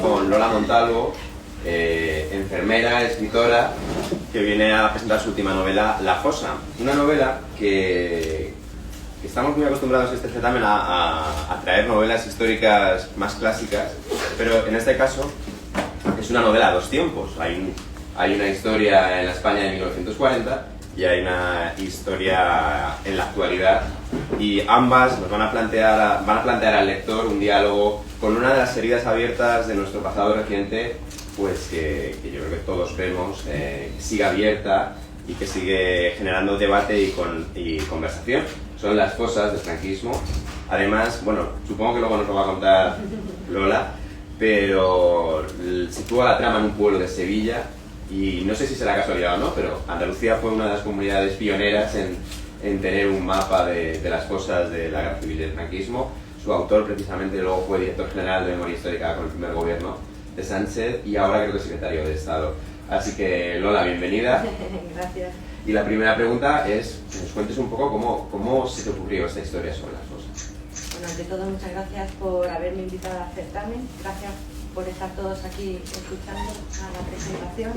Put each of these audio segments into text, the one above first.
con Lola Montalvo, enfermera, escritora, que viene a presentar su última novela, La Fosa. Una novela que estamos muy acostumbrados en este certamen a traer novelas históricas más clásicas, pero en este caso es una novela a dos tiempos. Hay una historia en la España de 1940 y hay una historia en la actualidad, y ambas nos van a plantear al lector un diálogo con una de las heridas abiertas de nuestro pasado reciente, pues que yo creo que todos vemos, sigue abierta y que sigue generando debate y conversación. Son las fosas del franquismo. Además, bueno, supongo que luego nos lo va a contar Lola, pero sitúa la trama en un pueblo de Sevilla, y no sé si será casualidad o no, pero Andalucía fue una de las comunidades pioneras en tener un mapa de las fosas de la guerra civil y del franquismo. Su autor precisamente luego fue director general de Memoria Histórica con el primer gobierno de Sánchez, y ahora creo que es secretario de Estado. Así que Lola, bienvenida. Gracias. Y la primera pregunta es que nos cuentes un poco cómo se te ocurrió esta historia sobre las fosas. Bueno, ante todo, muchas gracias por haberme invitado al certamen. Gracias por estar todos aquí escuchando a la presentación.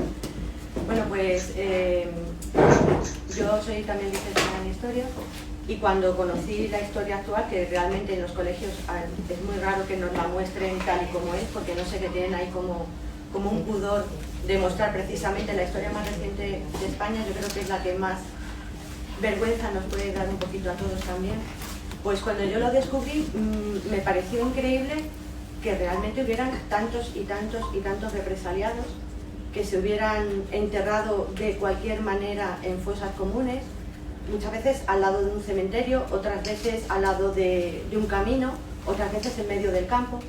Bueno, pues yo soy también licenciada en Historia, y cuando conocí la historia actual, que realmente en los colegios es muy raro que nos la muestren tal y como es, porque no sé, que tienen ahí como un pudor de mostrar precisamente la historia más reciente de España. Yo creo que es la que más vergüenza nos puede dar un poquito a todos también. Pues cuando yo lo descubrí, me pareció increíble que realmente hubieran tantos y tantos y tantos represaliados, que se hubieran enterrado de cualquier manera en fosas comunes, muchas veces al lado de un cementerio, otras veces al lado de un camino, otras veces en medio del campo,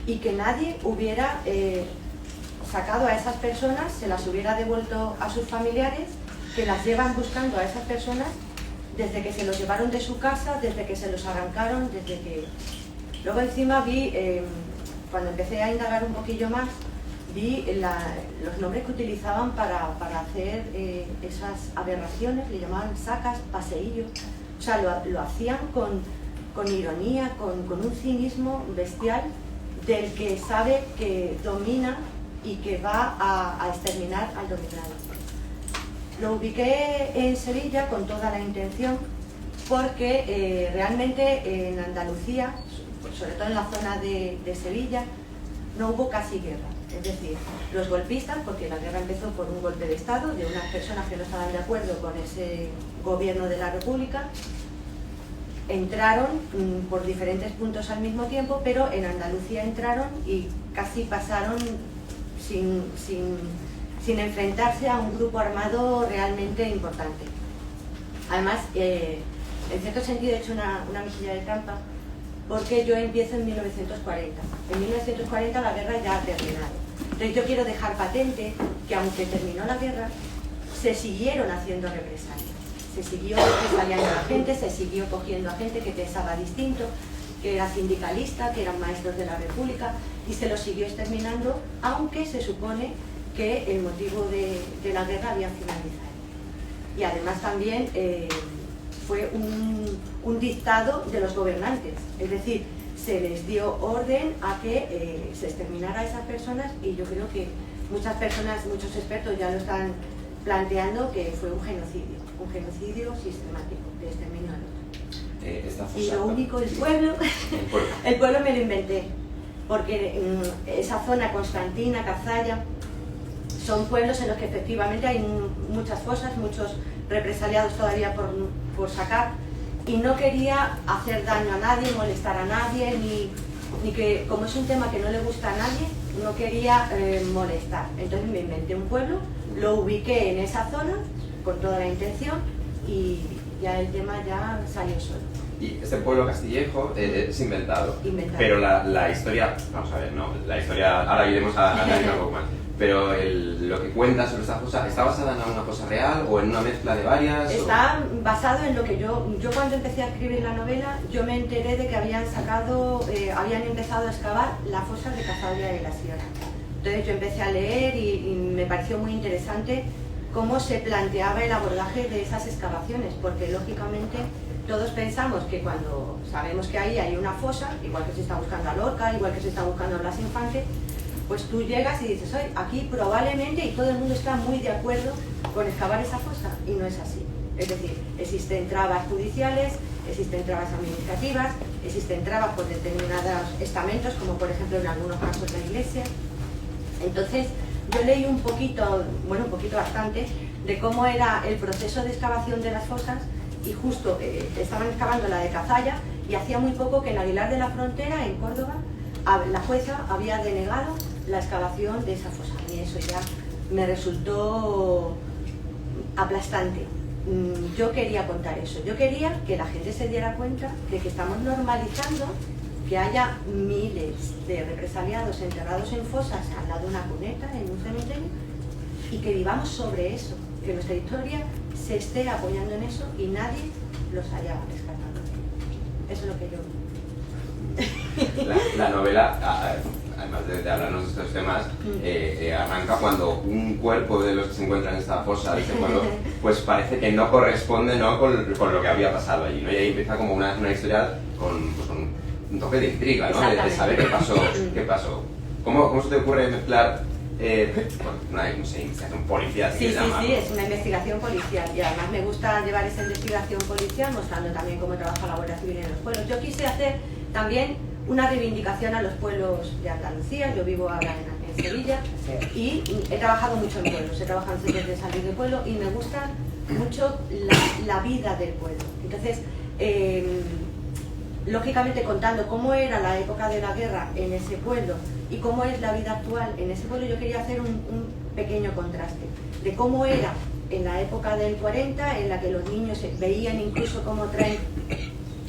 y que nadie hubiera sacado a esas personas, se las hubiera devuelto a sus familiares, que las llevan buscando a esas personas desde que se los llevaron de su casa, desde que se los arrancaron, desde que... Luego encima vi, cuando empecé a indagar un poquillo más, vi los nombres que utilizaban para hacer esas aberraciones, le llamaban sacas, paseillo. O sea, lo hacían con ironía, con un cinismo bestial del que sabe que domina y que va a exterminar al dominado. Lo ubiqué en Sevilla con toda la intención, porque realmente en Andalucía, sobre todo en la zona de Sevilla, no hubo casi guerra. Es decir, los golpistas, porque la guerra empezó por un golpe de Estado de unas personas que no estaban de acuerdo con ese gobierno de la República, entraron por diferentes puntos al mismo tiempo, pero en Andalucía entraron y casi pasaron sin enfrentarse a un grupo armado realmente importante. Además, en cierto sentido he hecho una mejilla de trampa, porque yo empiezo en 1940. En 1940 la guerra ya ha terminado. Entonces yo quiero dejar patente que aunque terminó la guerra, se siguieron haciendo represalias. Se siguió represaliando a la gente, se siguió cogiendo a gente que pensaba distinto, que era sindicalista, que eran maestros de la República, y se los siguió exterminando, aunque se supone que el motivo de la guerra había finalizado. Y además también fue un dictado de los gobernantes, es decir, se les dio orden a que se exterminara a esas personas, y yo creo que muchas personas, muchos expertos ya lo están planteando, que fue un genocidio sistemático de exterminio al otro. Y lo único, el pueblo me lo inventé, porque esa zona, Constantina, Cazalla, son pueblos en los que efectivamente hay muchas fosas, muchos represaliados todavía por sacar, y no quería hacer daño a nadie, molestar a nadie, ni que, como es un tema que no le gusta a nadie, no quería molestar. Entonces me inventé un pueblo, lo ubiqué en esa zona con toda la intención, y ya el tema ya salió solo. Y este pueblo Castillejo es inventado, pero la historia, vamos a ver, no, la historia, ahora iremos a analizar un poco más, pero lo que cuenta sobre esta fosa, ¿está basada en una cosa real o en una mezcla de varias? Está basado en lo que yo cuando empecé a escribir la novela, yo me enteré de que habían empezado a excavar la fosa de Cazalla de la Sierra. Entonces yo empecé a leer y me pareció muy interesante cómo se planteaba el abordaje de esas excavaciones, porque lógicamente todos pensamos que cuando sabemos que ahí hay una fosa, igual que se está buscando a Lorca, igual que se está buscando a Blas Infante, pues tú llegas y dices, oye, aquí probablemente, y todo el mundo está muy de acuerdo con excavar esa fosa, y no es así. Es decir, existen trabas judiciales, existen trabas administrativas, existen trabas por determinados estamentos, como por ejemplo en algunos casos la Iglesia. Entonces, yo leí un poquito, bueno, un poquito bastante, de cómo era el proceso de excavación de las fosas, y justo estaban excavando la de Cazalla, y hacía muy poco que en Aguilar de la Frontera, en Córdoba, la jueza había denegado la excavación de esa fosa, y eso ya me resultó aplastante. Yo quería contar eso, yo quería que la gente se diera cuenta de que estamos normalizando que haya miles de represaliados enterrados en fosas al lado de una cuneta, en un cementerio, y que vivamos sobre eso, que nuestra historia se esté apoyando en eso y nadie los haya rescatado. Eso es lo que yo... La novela, además de hablarnos de estos temas, arranca cuando un cuerpo de los que se encuentran en esta fosa de ese pueblo, pues parece que no corresponde, ¿no?, con lo que había pasado allí, ¿no? Y ahí empieza como una historia con un toque de intriga, ¿no?, de saber qué pasó. ¿Cómo se te ocurre mezclar una investigación policial? Sí, es una investigación policial, y además me gusta llevar esa investigación policial mostrando también cómo trabaja la Guardia Civil en los pueblos. Yo quise hacer también una reivindicación a los pueblos de Andalucía. Yo vivo ahora en Sevilla y he trabajado mucho en pueblos, he trabajado en centros de salud de pueblo y me gusta mucho la vida del pueblo. Entonces, lógicamente contando cómo era la época de la guerra en ese pueblo y cómo es la vida actual en ese pueblo, yo quería hacer un pequeño contraste de cómo era en la época del 40, en la que los niños veían incluso cómo traen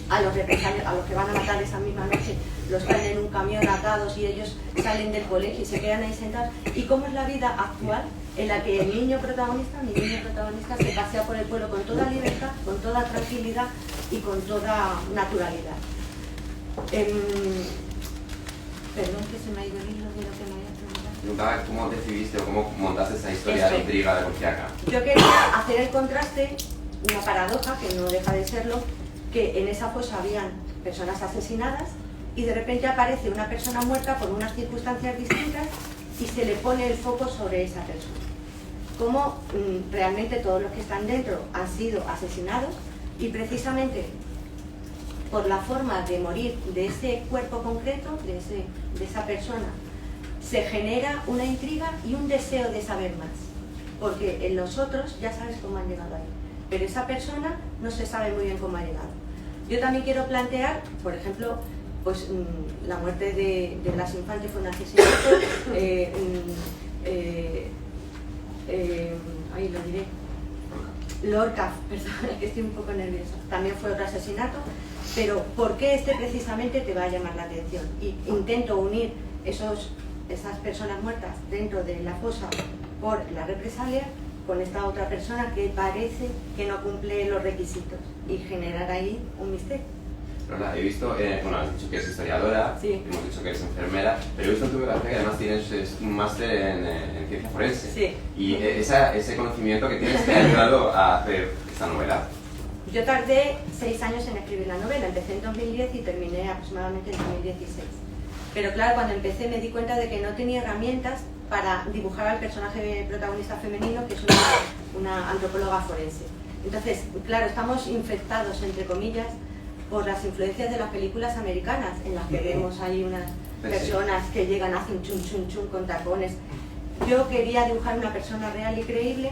a los represaliados, a los que van a matar esa misma noche, los traen en un camión atados y ellos salen del colegio y se quedan ahí sentados, y cómo es la vida actual en la que el niño protagonista, mi niño protagonista, se pasea por el pueblo con toda libertad, con toda tranquilidad y con toda naturalidad. Perdón que se me ha ido el hilo de lo que me había preguntado. Preguntaba cómo decidiste o cómo montaste esa historia de intriga de Conciaca. Yo quería hacer el contraste, una paradoja que no deja de serlo, que en esa fosa habían personas asesinadas y de repente aparece una persona muerta por unas circunstancias distintas y se le pone el foco sobre esa persona. Como realmente todos los que están dentro han sido asesinados, y precisamente por la forma de morir de ese cuerpo concreto, de esa persona, se genera una intriga y un deseo de saber más, porque en los otros ya sabes cómo han llegado ahí, pero esa persona no se sabe muy bien cómo ha llegado. Yo también quiero plantear, por ejemplo, pues la muerte de Blas Infante fue un asesinato, ahí lo diré, Lorca, perdón, que estoy un poco nerviosa, también fue otro asesinato, pero ¿por qué este precisamente te va a llamar la atención? Y intento unir esas personas muertas dentro de la fosa por la represalia con esta otra persona que parece que no cumple los requisitos y generar ahí un misterio. Rosa, he visto, bueno, has dicho que eres historiadora, sí. Hemos dicho que eres enfermera, pero he visto en tu biografía que además tienes un máster en ciencia forense. Sí. Y ese conocimiento que tienes te ha ayudado a hacer esta novela. Yo tardé 6 años en escribir la novela, empecé en 2010 y terminé aproximadamente en 2016. Pero claro, cuando empecé me di cuenta de que no tenía herramientas para dibujar al personaje protagonista femenino, que es una antropóloga forense. Entonces, claro, estamos infectados, entre comillas, por las influencias de las películas americanas, en las que vemos ahí unas personas que llegan, hacen chum chum chum con tacones. Yo quería dibujar una persona real y creíble,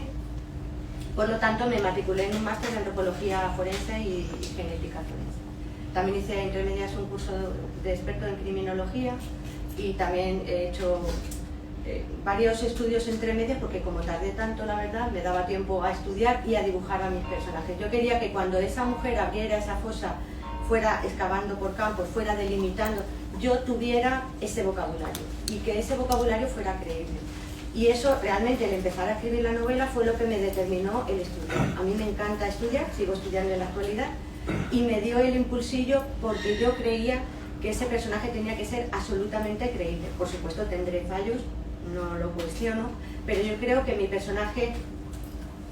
por lo tanto me matriculé en un máster de antropología forense y genética forense. También hice entre medias un curso de experto en criminología y también he hecho varios estudios entre medias, porque como tardé tanto, la verdad, me daba tiempo a estudiar y a dibujar a mis personajes. Yo quería que cuando esa mujer abriera esa fosa, fuera excavando por campos, fuera delimitando, yo tuviera ese vocabulario y que ese vocabulario fuera creíble. Y eso realmente, el empezar a escribir la novela, fue lo que me determinó el estudiar. A mí me encanta estudiar, sigo estudiando en la actualidad, y me dio el impulsillo porque yo creía que ese personaje tenía que ser absolutamente creíble. Por supuesto tendré fallos, no lo cuestiono, pero yo creo que mi personaje,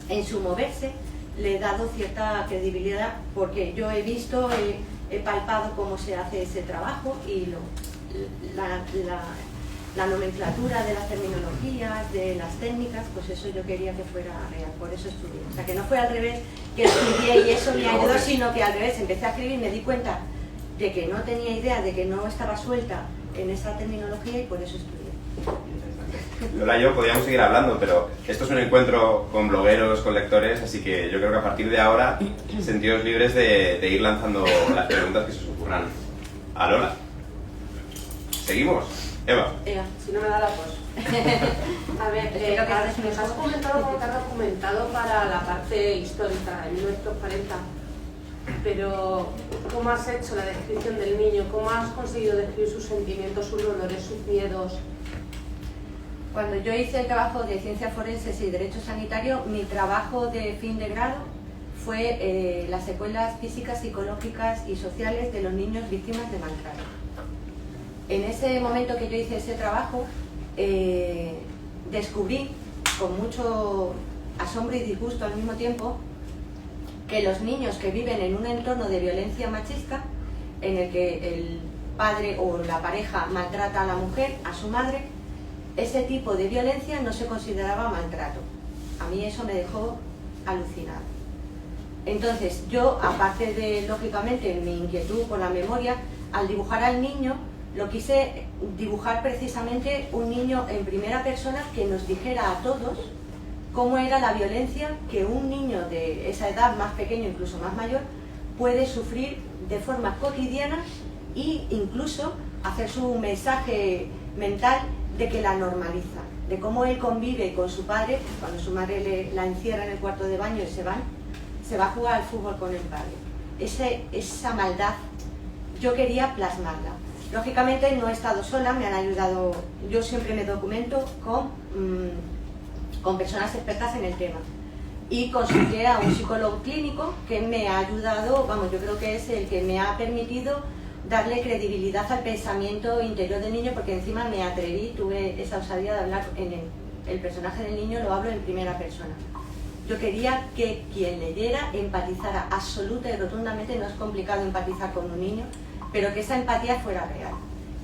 en su moverse, le he dado cierta credibilidad, porque yo he visto, he palpado cómo se hace ese trabajo y la nomenclatura de las terminologías, de las técnicas, pues eso yo quería que fuera real, por eso estudié. O sea, que no fue al revés, que estudié y eso me ayudó, sino que al revés, empecé a escribir y me di cuenta de que no tenía idea, de que no estaba suelta en esa terminología y por eso estudié. Lola y yo podríamos seguir hablando, pero esto es un encuentro con blogueros, con lectores, así que yo creo que a partir de ahora sentidos libres de ir lanzando las preguntas que se os ocurran a Lola. ¿Seguimos? Eva. Si no me da la tos. A ver, nos has comentado que te has documentado para la parte histórica, en 1940, pero ¿cómo has hecho la descripción del niño? ¿Cómo has conseguido describir sus sentimientos, sus dolores, sus miedos? Cuando yo hice el trabajo de ciencias forenses y derecho sanitario, mi trabajo de fin de grado fue las secuelas físicas, psicológicas y sociales de los niños víctimas de maltrato. En ese momento que yo hice ese trabajo, descubrí con mucho asombro y disgusto al mismo tiempo que los niños que viven en un entorno de violencia machista, en el que el padre o la pareja maltrata a la mujer, a su madre, ese tipo de violencia no se consideraba maltrato. A mí eso me dejó alucinada. Entonces yo, aparte de, lógicamente, mi inquietud por la memoria, al dibujar al niño, lo quise dibujar precisamente un niño en primera persona que nos dijera a todos cómo era la violencia que un niño de esa edad, más pequeño, incluso más mayor, puede sufrir de forma cotidiana e incluso hacer su mensaje mental de que la normaliza, de cómo él convive con su padre, cuando su madre la encierra en el cuarto de baño y se va a jugar al fútbol con el padre. Esa maldad yo quería plasmarla. Lógicamente no he estado sola, me han ayudado, yo siempre me documento con personas expertas en el tema. Y consulté a un psicólogo clínico que me ha ayudado, vamos, yo creo que es el que me ha permitido darle credibilidad al pensamiento interior del niño, porque encima me atreví, tuve esa osadía de hablar en el personaje del niño, lo hablo en primera persona. Yo quería que quien leyera empatizara absoluta y rotundamente, no es complicado empatizar con un niño, pero que esa empatía fuera real.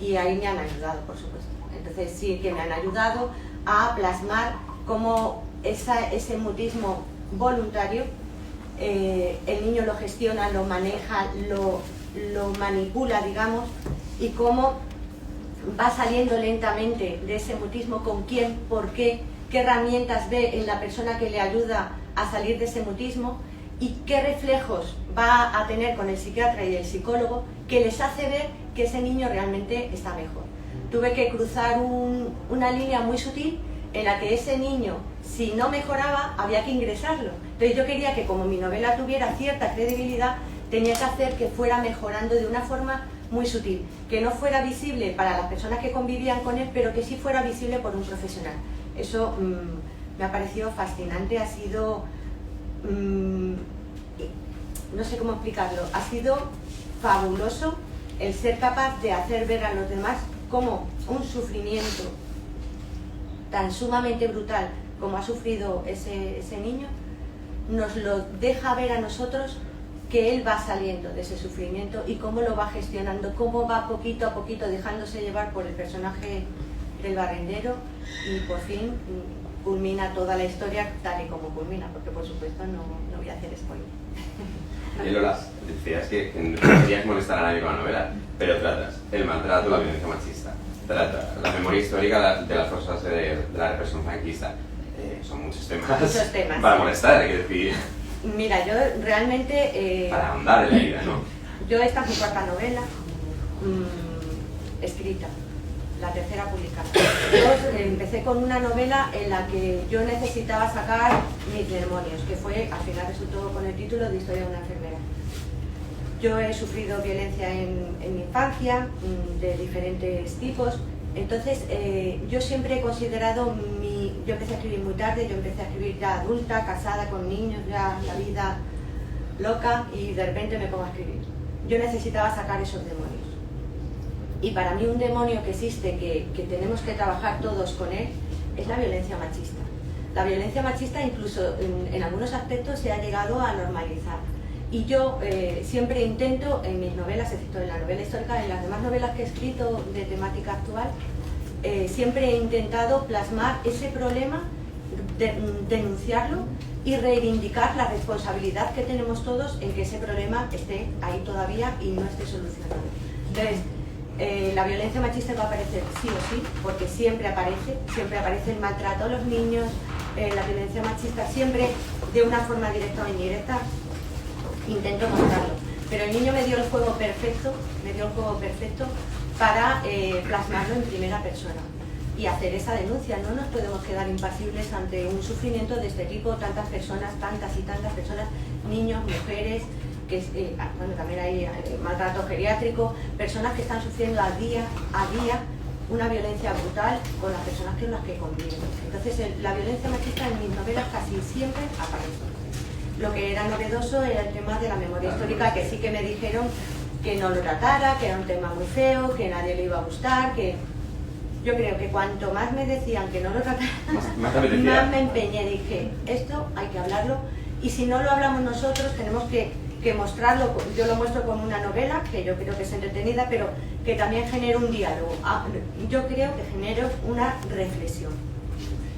Y ahí me han ayudado, por supuesto. Entonces sí que me han ayudado a plasmar cómo ese mutismo voluntario, el niño lo gestiona, lo maneja, lo manipula, digamos, y cómo va saliendo lentamente de ese mutismo, con quién, por qué herramientas ve en la persona que le ayuda a salir de ese mutismo y qué reflejos va a tener con el psiquiatra y el psicólogo que les hace ver que ese niño realmente está mejor. Tuve que cruzar una línea muy sutil en la que ese niño, si no mejoraba, había que ingresarlo. Entonces yo quería que, como mi novela tuviera cierta credibilidad, tenía que hacer que fuera mejorando de una forma muy sutil, que no fuera visible para las personas que convivían con él, pero que sí fuera visible por un profesional. Eso me ha parecido fascinante, ha sido, no sé cómo explicarlo, ha sido fabuloso el ser capaz de hacer ver a los demás cómo un sufrimiento tan sumamente brutal como ha sufrido ese niño, nos lo deja ver a nosotros, que él va saliendo de ese sufrimiento y cómo lo va gestionando, cómo va poquito a poquito dejándose llevar por el personaje del barrendero y por fin culmina toda la historia tal y como culmina, porque por supuesto no voy a hacer spoiler. Y Lola, decías que no querías molestar a nadie con la novela, pero tratas el maltrato, la violencia machista, trata la memoria histórica de las fuerzas de la represión franquista. Son muchos temas, para molestar, hay que decir. Mira, yo realmente... para ahondar en la vida, ¿no? Yo esta es mi cuarta novela escrita, la tercera publicada. Yo empecé con una novela en la que yo necesitaba sacar mis demonios, que fue, al final resultó con el título de Historia de una enfermera. Yo he sufrido violencia en mi infancia, de diferentes tipos, entonces yo siempre he considerado yo empecé a escribir muy tarde, yo empecé a escribir ya adulta, casada, con niños, ya la vida loca, y de repente me pongo a escribir. Yo necesitaba sacar esos demonios. Y para mí un demonio que existe, que tenemos que trabajar todos con él, es la violencia machista. La violencia machista incluso en algunos aspectos se ha llegado a normalizar. Y yo siempre intento en mis novelas, excepto en la novela histórica, en las demás novelas que he escrito de temática actual, siempre he intentado plasmar ese problema, denunciarlo y reivindicar la responsabilidad que tenemos todos en que ese problema esté ahí todavía y no esté solucionado. Entonces, la violencia machista va a aparecer sí o sí, porque siempre aparece el maltrato a los niños, la violencia machista siempre, de una forma directa o indirecta, intento mostrarlo. Pero el niño me dio el juego perfecto, para plasmarlo en primera persona y hacer esa denuncia. No nos podemos quedar impasibles ante un sufrimiento de este tipo, tantas personas, tantas y tantas personas, niños, mujeres, que bueno, también hay maltrato geriátrico, personas que están sufriendo a día una violencia brutal con las personas con las que conviven. Entonces la violencia machista en mis novelas casi siempre aparece. Lo que era novedoso era el tema de la memoria histórica, que sí que me dijeron que no lo tratara, que era un tema muy feo, que a nadie le iba a gustar, que yo creo que cuanto más me decían que no lo tratara, más me empeñé. Dije, esto hay que hablarlo, y si no lo hablamos nosotros tenemos que mostrarlo. Yo lo muestro como una novela, que yo creo que es entretenida, pero que también genera un diálogo. Yo creo que genera una reflexión.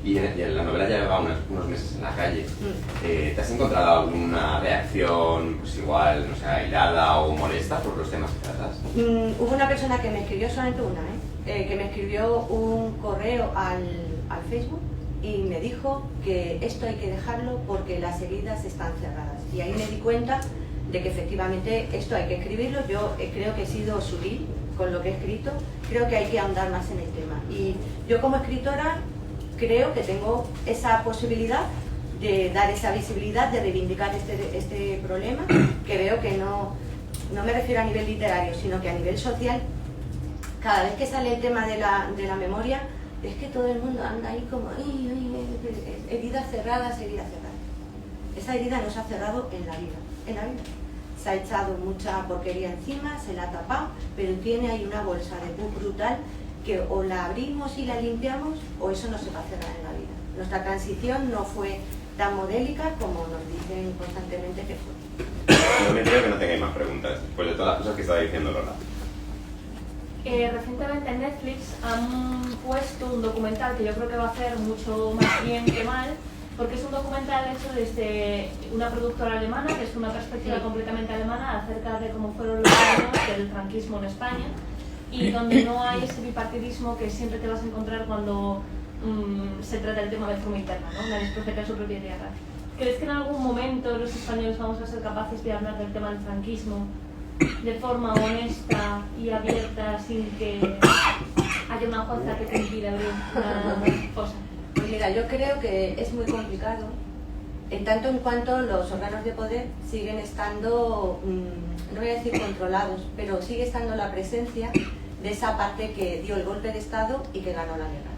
Y en la novela ya lleva unos meses en la calle. ¿Te has encontrado alguna reacción, pues igual, no sé, airada o molesta por los temas que tratas? Hubo una persona que me escribió, solamente una, que me escribió un correo al Facebook y me dijo que esto hay que dejarlo porque las heridas están cerradas. Y ahí me di cuenta de que efectivamente esto hay que escribirlo. Yo creo que he sido sutil con lo que he escrito, creo que hay que ahondar más en el tema. Y yo como escritora creo que tengo esa posibilidad de dar esa visibilidad, de reivindicar este problema, que veo que no me refiero a nivel literario, sino que a nivel social, cada vez que sale el tema de la memoria, es que todo el mundo anda ahí como heridas cerradas. Esa herida no se ha cerrado en la vida. Se ha echado mucha porquería encima, se la ha tapado, pero tiene ahí una bolsa de pus brutal que o la abrimos y la limpiamos o eso no se va a cerrar en la vida. Nuestra transición no fue tan modélica como nos dicen constantemente que fue. No me creo que no tengáis más preguntas, después de todas las cosas que estaba diciendo Lola. Recientemente en Netflix han puesto un documental que yo creo que va a hacer mucho más bien que mal, porque es un documental hecho desde una productora alemana, que es una perspectiva completamente alemana, acerca de cómo fueron los años del franquismo en España, y donde no hay ese bipartidismo que siempre te vas a encontrar cuando se trata el tema de forma interna, ¿no? Nadie es profeta en su propia tierra. ¿Crees que en algún momento los españoles vamos a ser capaces de hablar del tema del franquismo de forma honesta y abierta, sin que haya una jueza que te impida abrir una cosa? Pues mira, yo creo que es muy complicado, en tanto en cuanto los órganos de poder siguen estando, no voy a decir controlados, pero sigue estando la presencia de esa parte que dio el golpe de Estado y que ganó la guerra.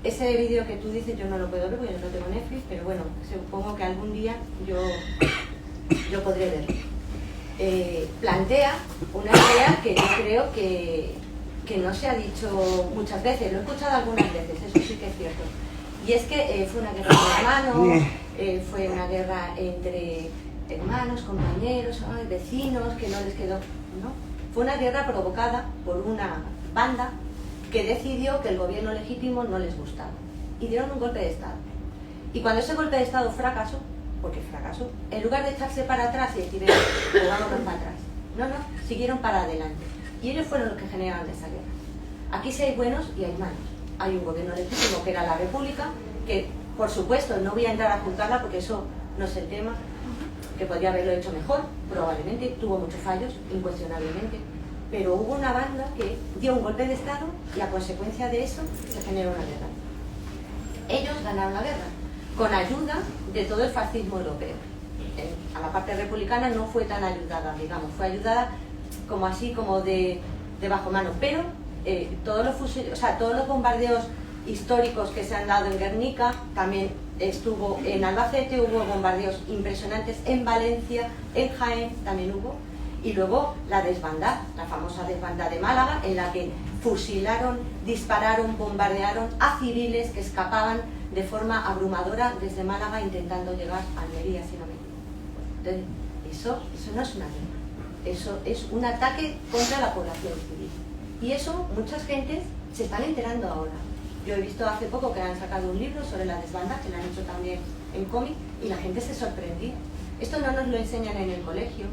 Ese vídeo que tú dices yo no lo puedo ver porque yo no tengo Netflix, pero bueno, supongo que algún día yo podré verlo. Plantea una idea que yo creo que no se ha dicho muchas veces, lo he escuchado algunas veces, eso sí que es cierto. Y es que fue una guerra de hermanos, fue una guerra entre hermanos, compañeros, vecinos, que no les quedó, ¿no? Fue una guerra provocada por una banda que decidió que el gobierno legítimo no les gustaba y dieron un golpe de Estado. Y cuando ese golpe de Estado fracasó, porque fracasó, en lugar de echarse para atrás y decir, vámonos para atrás, no, siguieron para adelante. Y ellos fueron los que generaron esa guerra. Aquí sí hay buenos y hay malos. Hay un gobierno legítimo que era la República, que por supuesto no voy a entrar a juzgarla porque eso no es el tema, que podría haberlo hecho mejor, probablemente, tuvo muchos fallos, incuestionablemente, pero hubo una banda que dio un golpe de Estado y a consecuencia de eso se generó una guerra. Ellos ganaron la guerra con ayuda de todo el fascismo europeo. A la parte republicana no fue tan ayudada, digamos, fue ayudada como así, como de bajo mano, pero todos los bombardeos históricos que se han dado en Guernica, también estuvo en Albacete, hubo bombardeos impresionantes en Valencia, en Jaén también hubo, y luego la desbandada, la famosa desbandada de Málaga, en la que fusilaron, dispararon, bombardearon a civiles que escapaban de forma abrumadora desde Málaga intentando llegar a Almería, si no me equivoco. Entonces, eso no es una guerra, eso es un ataque contra la población civil. Y eso muchas gentes se están enterando ahora. Yo he visto hace poco que han sacado un libro sobre la desbandada, que lo han hecho también en cómic, y la gente se sorprendía. Esto no nos lo enseñan en el colegio,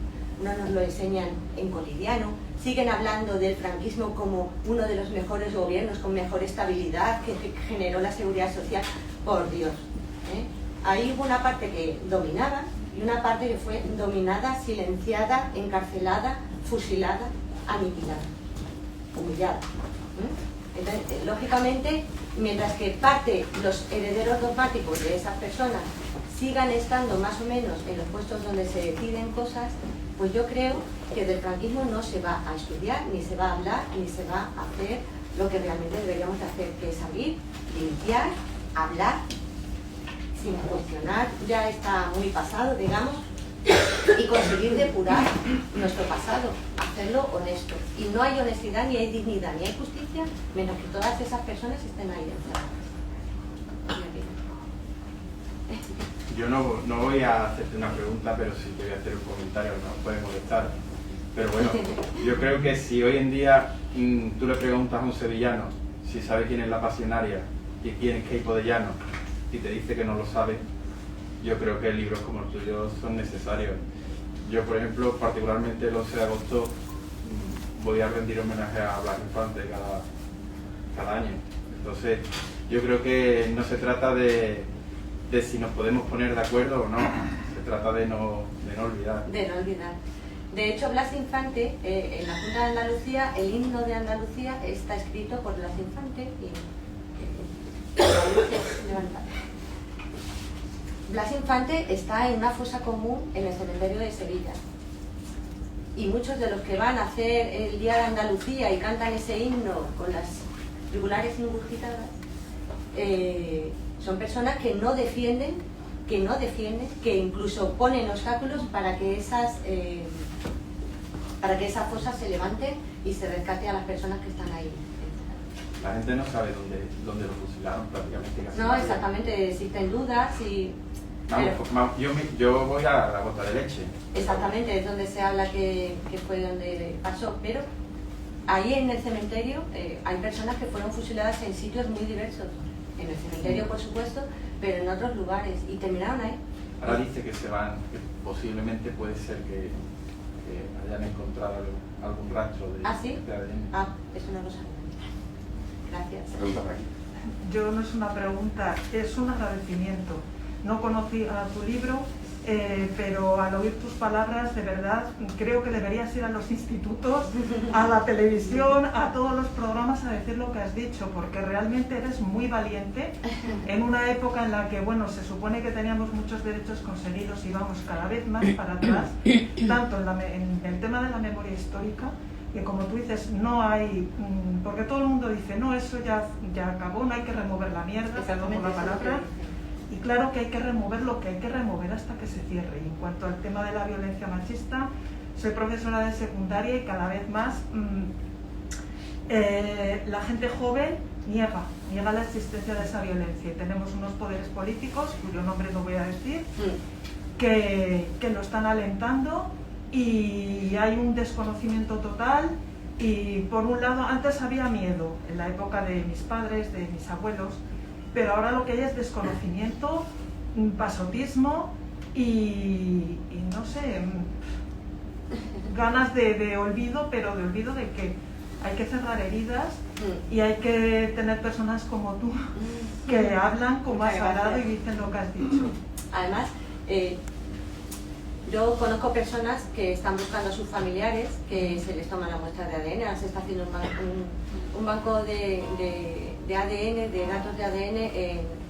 no nos lo enseñan en Colidiano, siguen hablando del franquismo como uno de los mejores gobiernos, con mejor estabilidad, que generó la seguridad social. Por Dios, ¿eh? Ahí hubo una parte que dominaba y una parte que fue dominada, silenciada, encarcelada, fusilada, aniquilada, humillada. Entonces, lógicamente, mientras que los herederos dogmáticos de esas personas sigan estando más o menos en los puestos donde se deciden cosas, pues yo creo que del franquismo no se va a estudiar, ni se va a hablar, ni se va a hacer lo que realmente deberíamos de hacer, que es abrir, limpiar, hablar, sin cuestionar, ya está muy pasado, digamos, y conseguir depurar nuestro pasado, hacerlo honesto. Y no hay honestidad, ni hay dignidad, ni hay justicia, menos que todas esas personas estén ahí encerradas. Yo no voy a hacerte una pregunta, pero sí te voy a hacer un comentario, no puede molestar. Pero bueno, yo creo que si hoy en día tú le preguntas a un sevillano si sabe quién es la Pasionaria y quién es Queipo de Llano, y te dice que no lo sabe, yo creo que libros como el tuyo son necesarios. Yo, por ejemplo, particularmente el 11 de agosto voy a rendir homenaje a Blas Infante cada año. Entonces, yo creo que no se trata de si nos podemos poner de acuerdo o no, se trata de no olvidar. De no olvidar. De hecho, Blas Infante, en la Junta de Andalucía, el himno de Andalucía está escrito por Blas Infante y Blas Infante está en una fosa común en el cementerio de Sevilla. Y muchos de los que van a hacer el Día de Andalucía y cantan ese himno con las yugulares ingurgitadas, son personas que no defienden, que incluso ponen obstáculos para que esas fosas se levanten y se rescate a las personas que están ahí. La gente no sabe dónde lo fusilaron prácticamente. Casi No, nadie. exactamente, existen dudas y... Yo voy a la Gota de Leche. Exactamente, es donde se habla que fue donde pasó, pero ahí en el cementerio hay personas que fueron fusiladas en sitios muy diversos. En el cementerio, por supuesto, pero en otros lugares, y terminaron ahí. Ahora dice que se van, que posiblemente puede ser que hayan encontrado algún rastro de ADN. Ah, eso no lo sabía. Gracias. Pregunta por aquí. Yo no es una pregunta, es un agradecimiento. No conocía tu libro, pero al oír tus palabras, de verdad, creo que deberías ir a los institutos, a la televisión, a todos los programas a decir lo que has dicho, porque realmente eres muy valiente en una época en la que, bueno, se supone que teníamos muchos derechos conseguidos y vamos cada vez más para atrás, tanto en el tema de la memoria histórica, que como tú dices, no hay, porque todo el mundo dice, no, eso ya acabó, no hay que remover la mierda, perdón por la palabra. Y claro que hay que remover lo que hay que remover hasta que se cierre. Y en cuanto al tema de la violencia machista, soy profesora de secundaria y cada vez más la gente joven niega la existencia de esa violencia. Y tenemos unos poderes políticos, cuyo nombre no voy a decir, que lo están alentando, y hay un desconocimiento total. Y por un lado, antes había miedo, en la época de mis padres, de mis abuelos, pero ahora lo que hay es desconocimiento, pasotismo y no sé, ganas de olvido, pero de olvido de que hay que cerrar heridas y hay que tener personas como tú que hablan con más agrado y dicen lo que has dicho. Además, yo conozco personas que están buscando a sus familiares, que se les toma la muestra de ADN, ahora se está haciendo un banco de ADN, de datos de ADN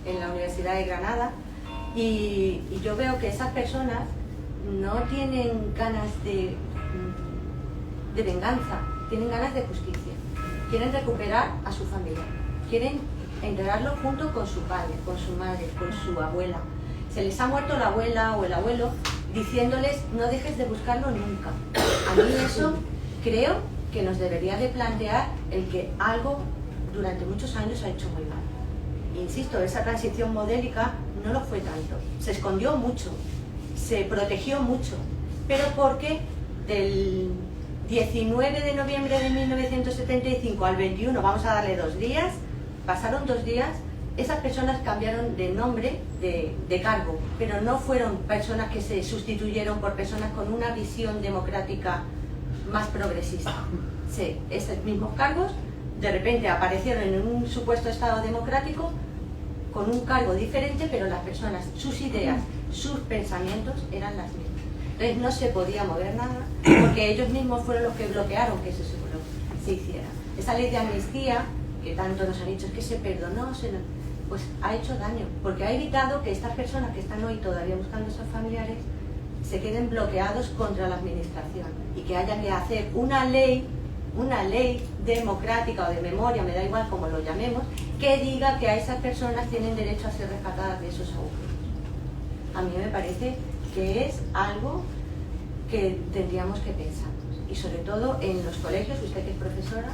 en la Universidad de Granada, y yo veo que esas personas no tienen ganas de venganza, tienen ganas de justicia, quieren recuperar a su familia, quieren enterrarlo junto con su padre, con su madre, con su abuela. Se les ha muerto la abuela o el abuelo diciéndoles no dejes de buscarlo nunca. A mí eso creo que nos debería de plantear el que algo durante muchos años ha hecho muy mal. Insisto, esa transición modélica no lo fue tanto. Se escondió mucho, se protegió mucho, pero porque 19 de noviembre de 1975 al 21, vamos a darle 2 días, pasaron 2 días, esas personas cambiaron de nombre, de cargo, pero no fueron personas que se sustituyeron por personas con una visión democrática más progresista. Sí, esos mismos cargos de repente aparecieron en un supuesto estado democrático con un cargo diferente, pero las personas, sus ideas, sus pensamientos eran las mismas. Entonces no se podía mover nada porque ellos mismos fueron los que bloquearon que eso se hiciera. Esa ley de amnistía, que tanto nos han dicho, es que se perdonó, pues ha hecho daño, porque ha evitado que estas personas que están hoy todavía buscando a sus familiares se queden bloqueados contra la administración y que haya que hacer una ley democrática o de memoria, me da igual como lo llamemos, que diga que a esas personas tienen derecho a ser rescatadas de esos agujeros. A mí me parece que es algo que tendríamos que pensar, y sobre todo en los colegios, usted que es profesora,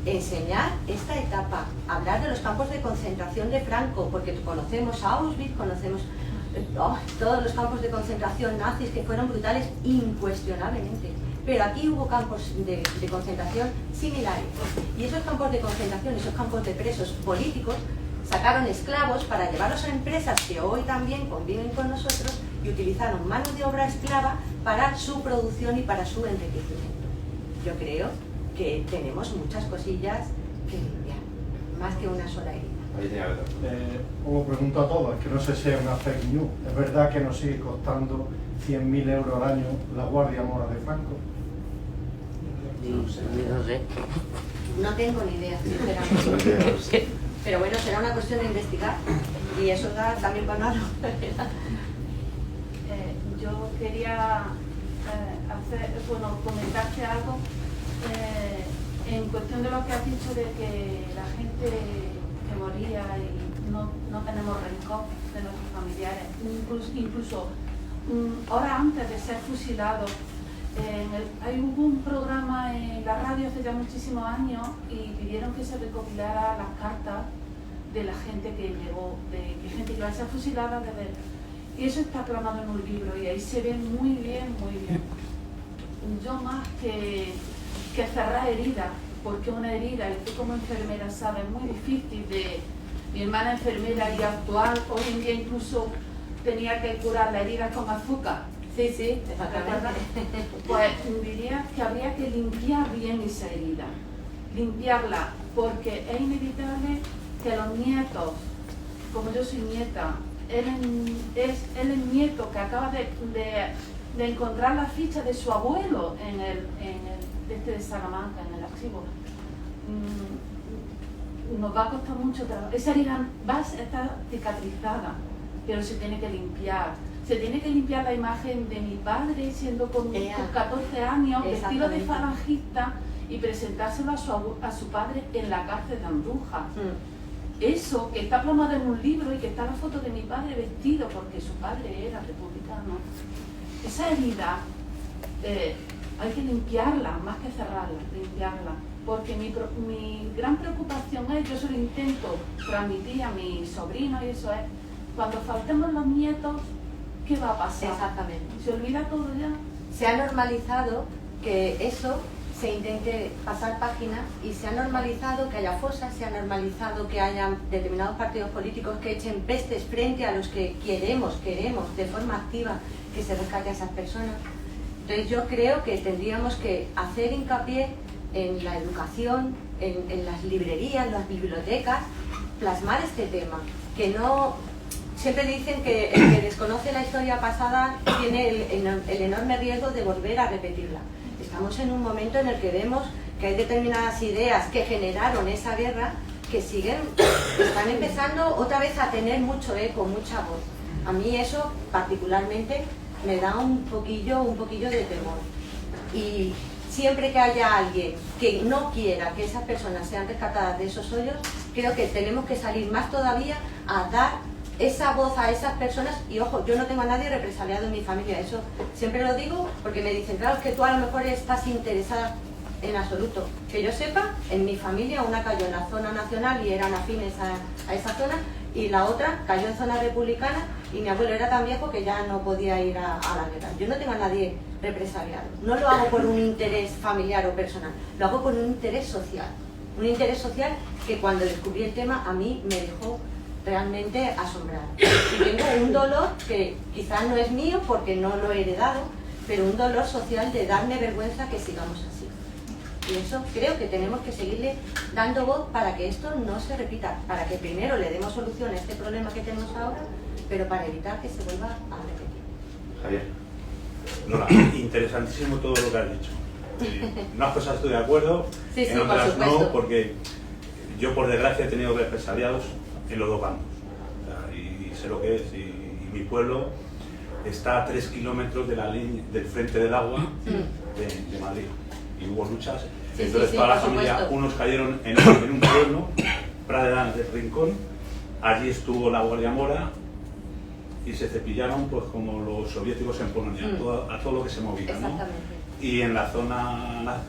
enseñar esta etapa, hablar de los campos de concentración de Franco, porque conocemos Auschwitz, conocemos todos los campos de concentración nazis que fueron brutales incuestionablemente, pero aquí hubo campos de concentración similares, y esos campos de concentración, esos campos de presos políticos, sacaron esclavos para llevarlos a empresas que hoy también conviven con nosotros y utilizaron mano de obra esclava para su producción y para su enriquecimiento. Yo creo que tenemos muchas cosillas que limpiar, más que una sola herida. Os pregunto a todos, que no sé si es una fake news. ¿Es verdad que nos sigue costando 100.000 euros al año la Guardia Mora de Franco? No sé. No tengo ni idea, sinceramente. Pero bueno, será una cuestión de investigar y eso da también para nada. Yo quería comentarte algo en cuestión de lo que has dicho de que la gente que moría y no tenemos rencor de nuestros familiares, incluso horas antes de ser fusilados. Hubo un programa en la radio hace ya muchísimos años y pidieron que se recopilara las cartas de la gente que llegó, de gente que iba a ser fusilada y eso está plasmado en un libro y ahí se ve muy bien, muy bien. Yo más que cerrar heridas, porque una herida, y tú como enfermera sabes, es muy difícil mi hermana enfermera y actual, hoy en día incluso tenía que curar la herida con azúcar. Sí, exactamente. Pues diría que habría que limpiar bien esa herida, limpiarla, porque es inevitable que los nietos, como yo soy nieta, él es nieto que acaba de encontrar la ficha de su abuelo en el de Salamanca, en el archivo. Nos va a costar mucho trabajo. Esa herida va a estar cicatrizada, pero se tiene que limpiar. Se tiene que limpiar la imagen de mi padre siendo con 14 años, vestido de falangista y presentárselo a su padre en la cárcel de Andújar. Eso que está plasmado en un libro y que está la foto de mi padre vestido porque su padre era republicano. Esa herida hay que limpiarla, más que cerrarla, limpiarla. Porque mi gran preocupación es, yo se lo intento transmitir a mis sobrinos y eso es, cuando faltemos los nietos, ¿qué va a pasar? Exactamente. ¿Se olvida todo ya? Se ha normalizado que eso se intente pasar página y se ha normalizado que haya fosas, se ha normalizado que haya determinados partidos políticos que echen pestes frente a los que queremos de forma activa que se rescate a esas personas. Entonces yo creo que tendríamos que hacer hincapié en la educación, en las librerías, en las bibliotecas, plasmar este tema, que no... Siempre dicen que el que desconoce la historia pasada tiene el enorme riesgo de volver a repetirla. Estamos en un momento en el que vemos que hay determinadas ideas que generaron esa guerra que están empezando otra vez a tener mucho eco, mucha voz. A mí eso particularmente me da un poquillo de temor. Y siempre que haya alguien que no quiera que esas personas sean rescatadas de esos hoyos, creo que tenemos que salir más todavía a dar esa voz a esas personas. Y ojo, yo no tengo a nadie represaliado en mi familia, eso siempre lo digo porque me dicen, claro, es que tú a lo mejor estás interesada. En absoluto. Que yo sepa, en mi familia una cayó en la zona nacional y eran afines a esa zona, y la otra cayó en zona republicana y mi abuelo era tan viejo que ya no podía ir a la guerra. Yo no tengo a nadie represaliado, no lo hago por un interés familiar o personal, lo hago por un interés social que cuando descubrí el tema a mí me dejó realmente asombrada. Y tengo un dolor que quizás no es mío porque no lo he heredado, pero un dolor social de darme vergüenza que sigamos así. Y eso creo que tenemos que seguirle dando voz para que esto no se repita, para que primero le demos solución a este problema que tenemos ahora, pero para evitar que se vuelva a repetir. Javier. Lola, interesantísimo todo lo que has dicho. En unas cosas estoy de acuerdo, Sí, en otras por supuesto. no, porque yo por desgracia he tenido represaliados en los dos bandos. O sea, y sé lo que es, y mi pueblo está a 3 kilómetros de la línea del frente del agua de Madrid. Y hubo luchas, Sí, entonces sí, toda la por familia, supuesto. unos cayeron en un pueblo, Pradera del Rincón, allí estuvo la Guardia Mora y se cepillaron pues como los soviéticos en Polonia, a todo lo que se movía, ¿no? Exactamente. Y en la zona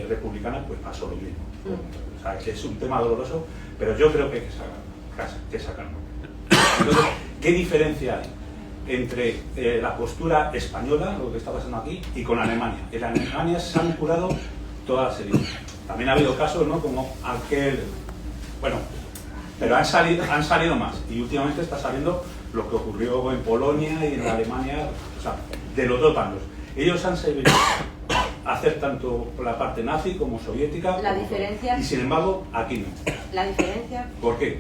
republicana pues pasó lo mismo. O sea, que es un tema doloroso, pero yo creo que hay que sacarlo. Entonces, ¿qué diferencia hay entre la postura española, lo que está pasando aquí, y con Alemania? En Alemania se han curado todas las heridas. También ha habido casos, ¿no? Como aquel... Bueno, pero han salido más. Y últimamente está saliendo lo que ocurrió en Polonia y en Alemania, o sea, de los dos bandos. Ellos han sabido hacer tanto la parte nazi como soviética. La diferencia... Y sin embargo, aquí no. La diferencia ¿Por qué?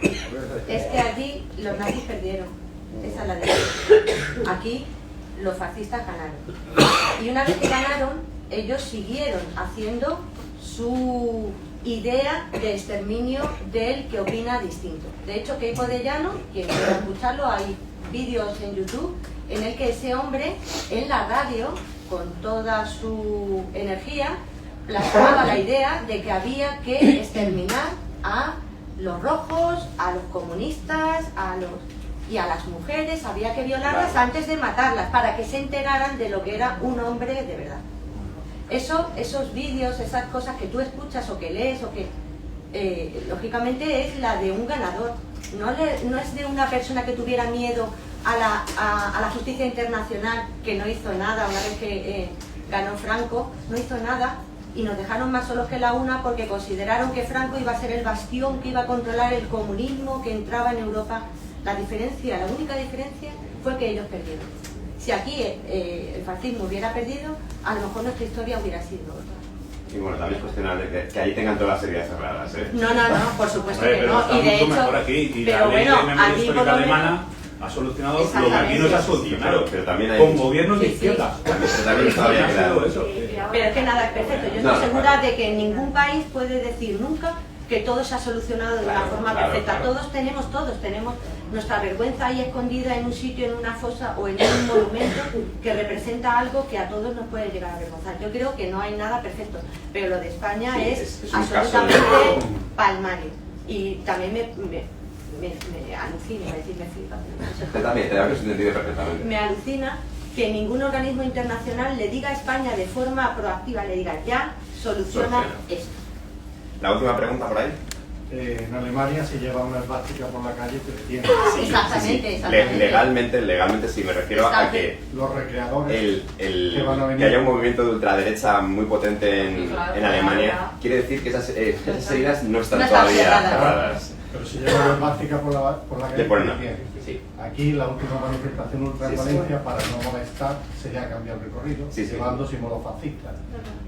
es que allí los nazis perdieron. Esa es la diferencia. Aquí los fascistas ganaron. Y una vez que ganaron, ellos siguieron haciendo su idea de exterminio del que opina distinto. De hecho, Keipo de Llano, quien quiera escucharlo, hay vídeos en YouTube en el que ese hombre en la radio, con toda su energía, plasmaba la idea de que había que exterminar a los rojos, a los comunistas, y a las mujeres, había que violarlas antes de matarlas, para que se enteraran de lo que era un hombre de verdad. Esos vídeos, esas cosas que tú escuchas o que lees, o que lógicamente es la de un ganador, no es de una persona que tuviera miedo a la justicia internacional, que no hizo nada una vez que ganó Franco, no hizo nada, y nos dejaron más solos que la una porque consideraron que Franco iba a ser el bastión que iba a controlar el comunismo que entraba en Europa. La única diferencia fue que ellos perdieron. Si aquí el fascismo hubiera perdido, a lo mejor nuestra historia hubiera sido otra. Y bueno, también es cuestionable que ahí tengan todas las heridas cerradas, ¿eh? No, por supuesto Hombre, que pero no. está Y de mucho hecho, mejor aquí, y pero la ley bueno, de memoria aquí por histórica lo menos... alemana ha solucionado lo que aquí no se ha solucionado, pero también hay... con gobiernos de Sí, sí. izquierda. Pero también todavía Ha queda... sido eso. Pero es que nada es perfecto. Yo estoy segura de que ningún país puede decir nunca que todo se ha solucionado de una forma perfecta. Todos tenemos nuestra vergüenza ahí escondida en un sitio, en una fosa o en un monumento que representa algo que a todos nos puede llegar a avergonzar. Yo creo que no hay nada perfecto, pero lo de España Sí, es un absolutamente caso palmario. Y también me alucina, iba a decir, me flipa. Usted también, te lo habéis entendido perfectamente. Me alucina que ningún organismo internacional le diga a España de forma proactiva, le diga ya, soluciona esto. La última pregunta por ahí. En Alemania se lleva una esvástica por la calle 300. Exactamente. Legalmente sí, me refiero a que Los recreadores que van a venir. que haya un movimiento de ultraderecha muy potente Sí, claro, en Alemania, claro. quiere decir que esas heridas no están No están todavía cerradas. cerradas. Pero se lleva una esvástica por la calle Le ponen 300. sí. Aquí la última manifestación ultra en Sí, sí. Valencia, para no molestar, sería cambiar el recorrido, Sí, sí. llevando símbolos fascistas.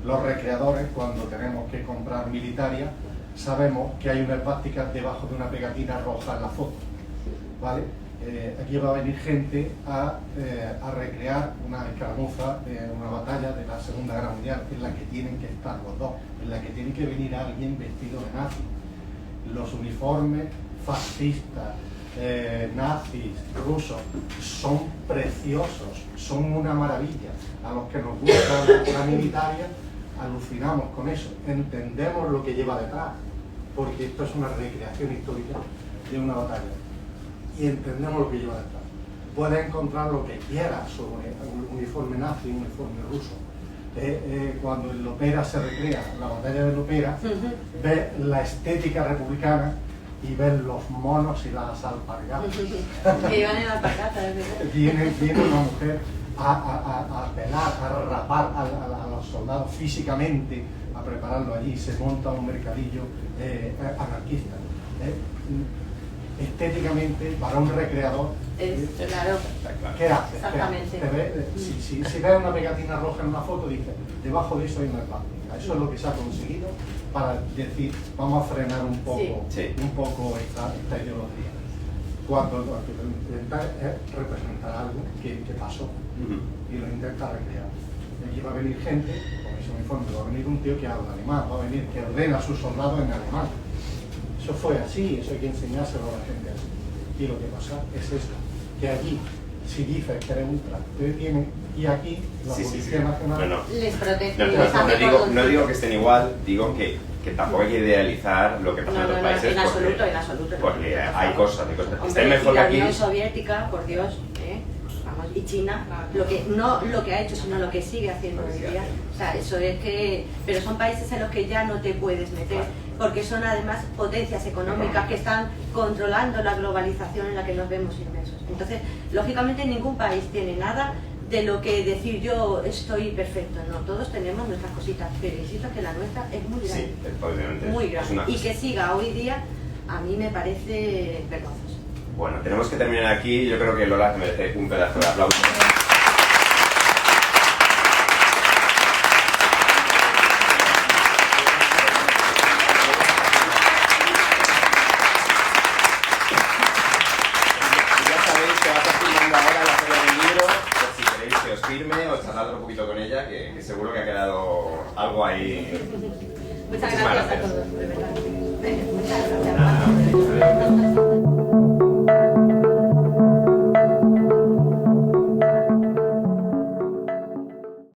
Los recreadores, cuando tenemos que comprar militaria, sabemos que hay una esvástica debajo de una pegatina roja en la foto. ¿Vale? Aquí va a venir gente a recrear una escaramuza de una batalla de la Segunda Guerra Mundial, en la que tienen que estar los dos, en la que tiene que venir alguien vestido de nazi. Los uniformes fascistas, nazis, rusos, son preciosos, son una maravilla. A los que nos gusta la militaria, alucinamos con eso, entendemos lo que lleva detrás, porque esto es una recreación histórica de una batalla, y entendemos lo que lleva detrás. Puedes encontrar lo que quieras sobre un uniforme nazi, un uniforme ruso. Cuando en Lopera se recrea la batalla de Lopera, ves la estética republicana y ver los monos y las alpargatas. Que iban en alpargatas, ¿verdad? Viene una mujer a pelar, a rapar a los soldados físicamente, a prepararlo allí, se monta un mercadillo anarquista. Estéticamente, para un recreador, Claro. ¿qué hace? Exactamente. Si ves una pegatina roja en una foto, dices, debajo de eso hay una plástica. Eso es lo que se ha conseguido para decir, vamos a frenar un poco, Sí. un poco esta ideología. Cuando lo que intenta es representar algo que pasó y lo intenta recrear. Y aquí va a venir gente, con ese uniforme, va a venir un tío que habla alemán, va a venir que ordena a sus soldados en alemán. Eso fue así, eso hay que enseñárselo a la gente así. Y lo que pasa es esto, que allí, si dices que eres ultra, te detienen, y aquí la Policía Nacional... Les protege. No digo que estén igual, digo que tampoco hay que idealizar lo que pasa en otros países. En absoluto, en absoluto. Porque hay cosas. Hombre, Estén mejor y que la aquí. Unión Soviética, por Dios, vamos, y China, no lo que ha hecho, sino lo que sigue haciendo hoy día. O sea, eso es que... Pero son países en los que ya no te puedes meter, porque son además potencias económicas que están controlando la globalización en la que nos vemos inmersos. Entonces, lógicamente ningún país tiene nada de lo que decir yo estoy perfecto. No, todos tenemos nuestras cositas, pero insisto que la nuestra es muy grande. Sí, obviamente. Muy grande. Y que siga hoy día, a mí me parece vergonzoso. Bueno, tenemos que terminar aquí. Yo creo que Lola merece un pedazo de aplauso. Firme o charlar un poquito con ella, que seguro que ha quedado algo ahí. Muchas Muchísimas gracias a todos, de verdad. Muchas gracias. Nada.